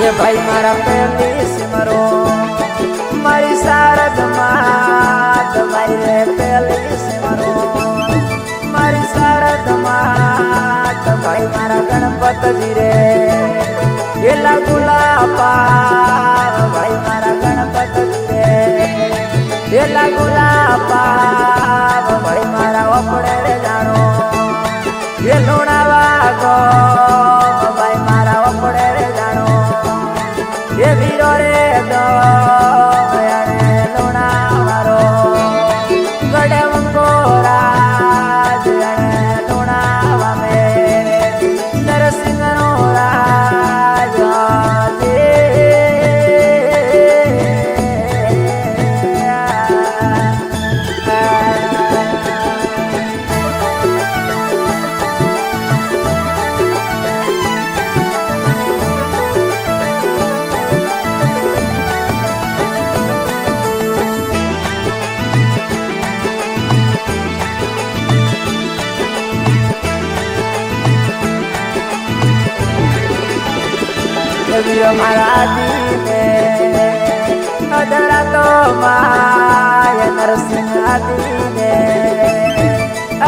ये भाई मारा पहली सिमरो मारी शारद मात भाई रे पहली सिमरो मारी शारद मात भाई मारा गणपत जी रे ये लगुला पार भाई मारा गणपत जी रे ये लगुला पार भाई मारा वपड़े रे जानो ये लुणावा गो भाई मारा वपड़े रे जानो ये वीरो रे दो यारे लुणा मारो गड़े मंगोरा जने लुणा वामे नरसिंह नो राज जे हमारा दीने अधरा तो माया नरसिंह दीने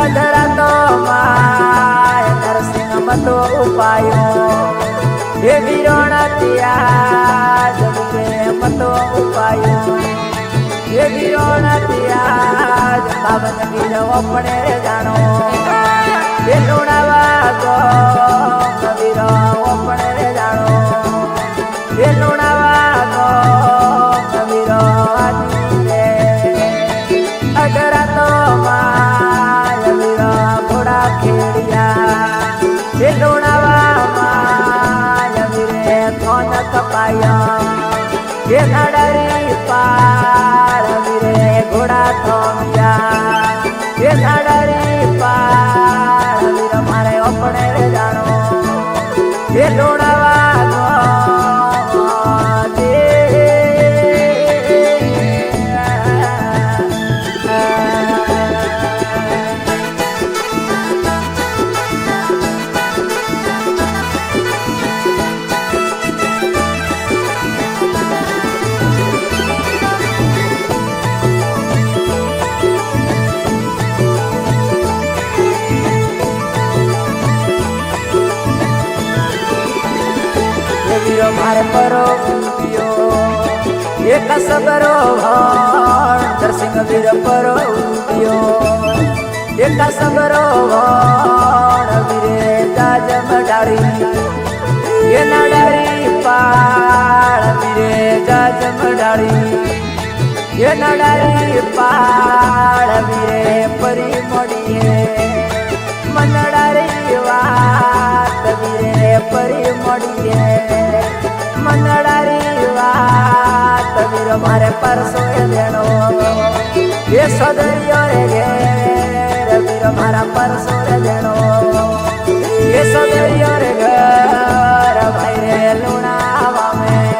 अधरा तो माया नरसिंह मतो उपायो ये वीरोना त्याज मतो उपायो ये वीरोना त्याज पावन वीर अपने जानो ये लुणावा गो वीर अपने जानो ये लुणावा गो वीरो आदि अगरा तो माया वीरो घोड़ा खेड़िया ये लुणावा माया वीरे कौन कपाया ये नडरी पार वीरे घोड़ा थोमिया ये नडरी पार वीर मारे अपने रे जानो ये लुणावा गो मारे परो उदियो एक सबरो भाण नरसिंह वीर परो उदियो एक सबरो भाण वीरे जाजम डारी ये नडारी पाळ वीरे जाजम डारी ये नडारी पाळ वीरे परी मोड़िए मनडारी वात वीरे परी मोड़िए मनडारी वात वीर मारे परसो देनो ये सदरियो रे घेर वीर मारा परसो देनो ये सदरियो रे घर भाई रे लुणावा में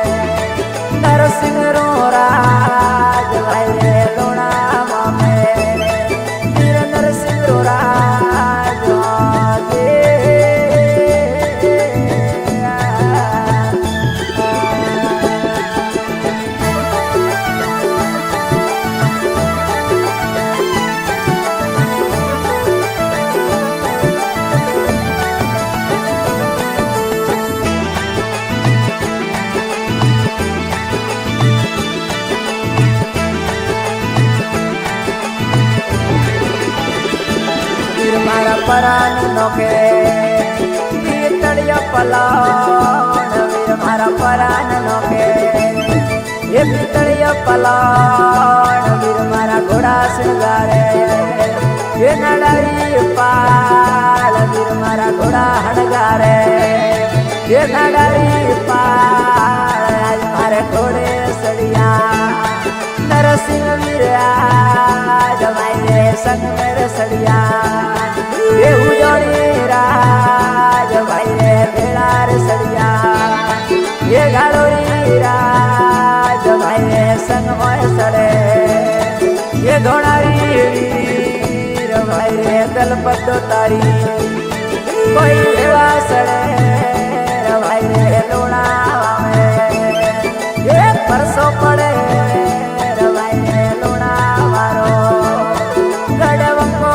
नरसिंह रो राज भाई रे लुणावा में वीर नरसिंह रो राज मारा परान नोके तड़िया पलाण वीर मारा परान नोके ये पितड़िया पलाण वीर मारा घोड़ा सिंगारे ये नडारी पाल वीर मारा घोड़ा हणगारे ये नडारी पाल आज मारे घोड़े सड़िया नरसिंह वीर आज मारे संग मेरे सड़िया ये उजोड़ी राज भाई रे भेड़ार सड़िया ये घालोरी राज भाई रे संग मोय सड़े ये घोड़ारी वीर भाई रे दलपत तारी कोई भेड़ा सड़े भाई रे લુણાવા મેં એ પરસો પડે ભાઈ રે લુણાવારો ગડવંગો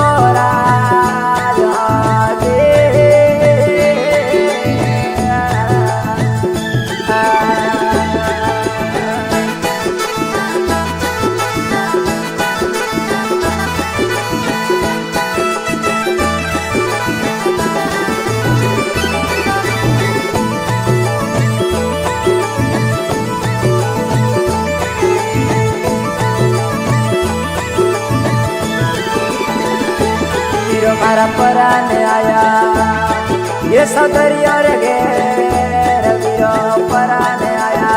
मारा पराने आया ये सदरिया रे घेर वीरो पराने आया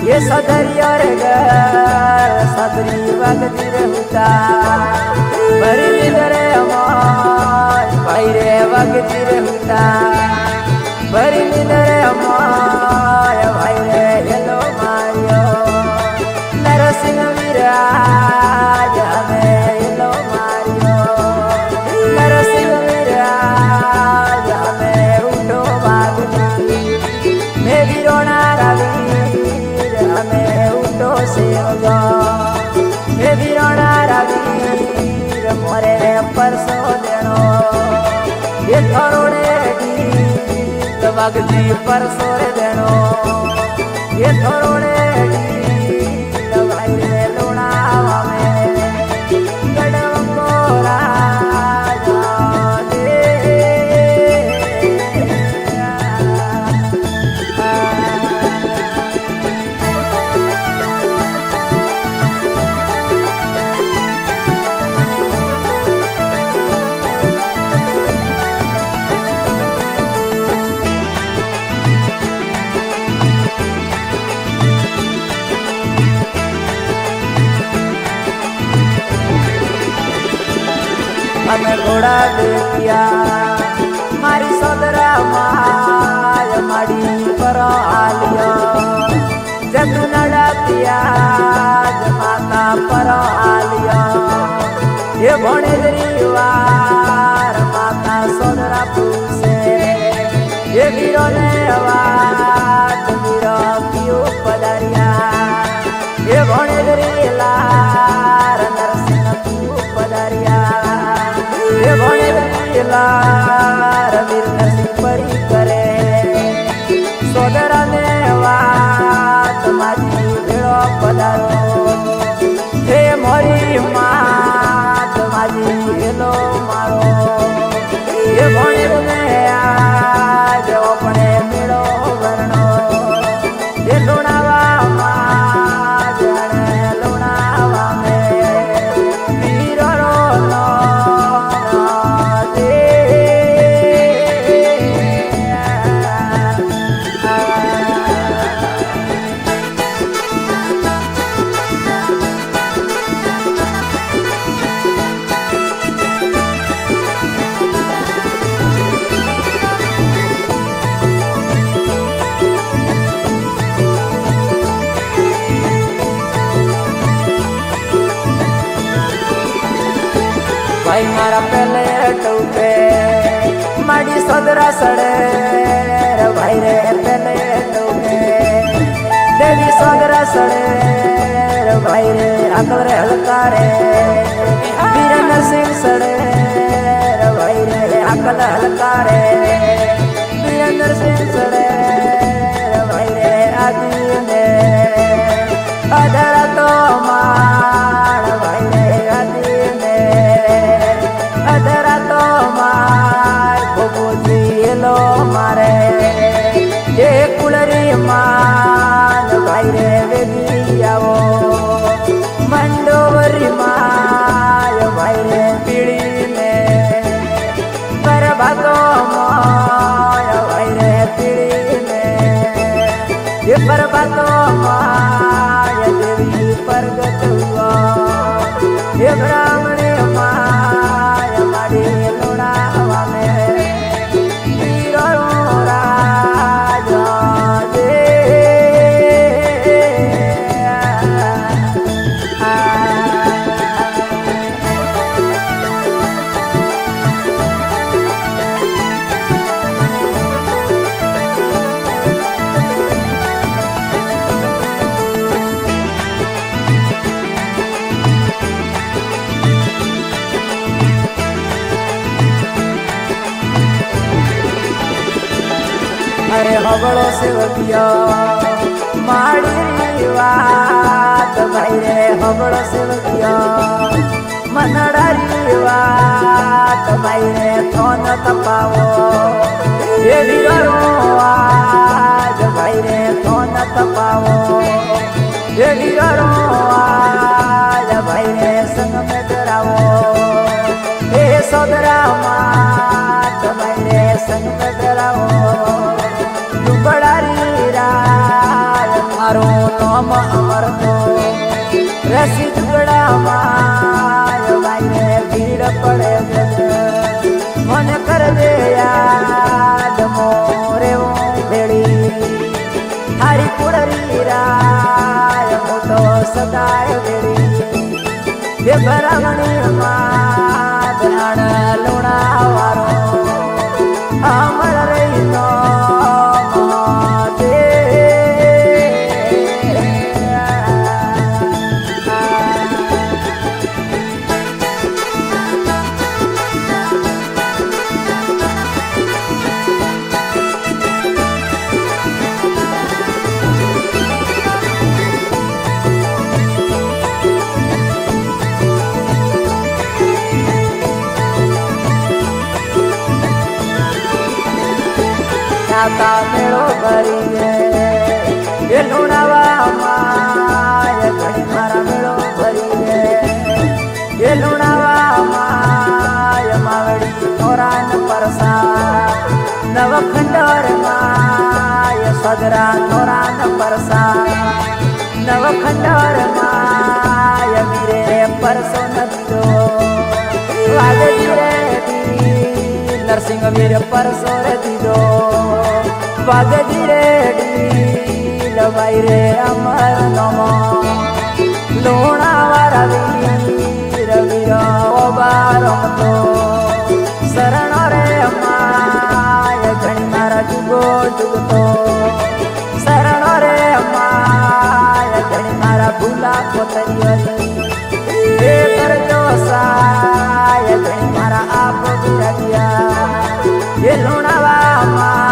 ये सदरिया रे घेर सदरी वगती रे हुता भरी रे अमाय भाई रे वगती रे हुता भरी रे अमाय भाई रे हेलो मारियो नरसिंह विराज हमें हेलो मारियो नरसिंह विराज हमें उठो बागनी मैं वीरोना रवीर हमें उठो सेवगा मैं वीरोना रवीर मोरे परसो देनो ये थोड़े गीत वगजी परसो रे देनो ये थोड़े गीत भाई रे लुणावा में गड़वंगो राजा दे हमें घोड़ा देखिया मारी सोदरा माय माड़ी पर आलिया जग नड़ा पिया माता पर आलिया ये भोने दरीवार माता सोदरा पूसे ये वीरो ने आवाज वीरो क्यों पधारिया ये भोने दरीलार नरसिंह क्यों पधारिया ये भोने दरीलार वीर नरसिंह परी करे सोदरा ने वात मारी भेड़ो पधारो हे मोरी मात मारी हेलो मारो ये भोने ने आज अपने मेड़ो वर्णो ये लुणावा माँ जने लुणावा में वीरो नो दे भाई मारा पहले टूटे माड़ी सदरा सड़े रे भाई रे पहले टूटे देवी सदरा सड़े रे भाई रे अकल रे हल्का रे वीरेंद्र सिंह सड़े रे भाई रे अकल हल्का रे वीरेंद्र सिंह सड़े रे भाई रे आदि ने अधरा तो मार भाई रे आदि ने अधरा तो मार भोजी लो मारे ये कुलरी मान भाई रे वेदी आवो मंडोवरी माय भाई रे पीड़ी ने पर भागो माय भाई रे पीड़ी ने ये पर भागो माय देवी प्रगट हुआ ये ब्राह्मणी माय मारी लुणावा में वीरो राजा दे રે હબળો સેવકિયા માડી વાત ભાઈ રે હબળો સેવકિયા મનડારી વાત ભાઈ રે થોન તપાવો એ વીરો આજ ભાઈ રે થોન તપાવો એ વીરો આજ ભાઈ રે સંગ મે કરાવો એ સોદરા માત ભાઈ રે સંગ મે કરાવો ડુબડારી રાય મારો નામ અમર તો રસી ડુબડા માય ભાઈ રે ભીડ પડે મન કરજે યાદ મોરે ભેળી થારી કુડરી રાય મોટો સદાય ભેળી એ ભરામણી માં ધ્યાન લુણા વારો અમર રહી નો મેળો ભરીએ એ લુણાવા માય ઘણી મારા મેળો ભરીએ એ લુણાવા માય માવડી થોરાન પરસા નવખંડર માય સદરા થોરાન પરસા નવખંડર માય વીરે પરસો નદીઓ વાગજી રે નરસિંહ વીર પરસો રે દીધો વાગજી રે લવાઈ રે અમર નમો લુણાવારા વીર વીર ઓબારમતો શરણ રે માય ઘણી મારા જુગો જુગતો શરણ રે માય ઘણી મારા ભૂલા પોતરિયરી એ કરજો સાય ઘણી મારા આપ વિરાગ્યા એ લુણાવા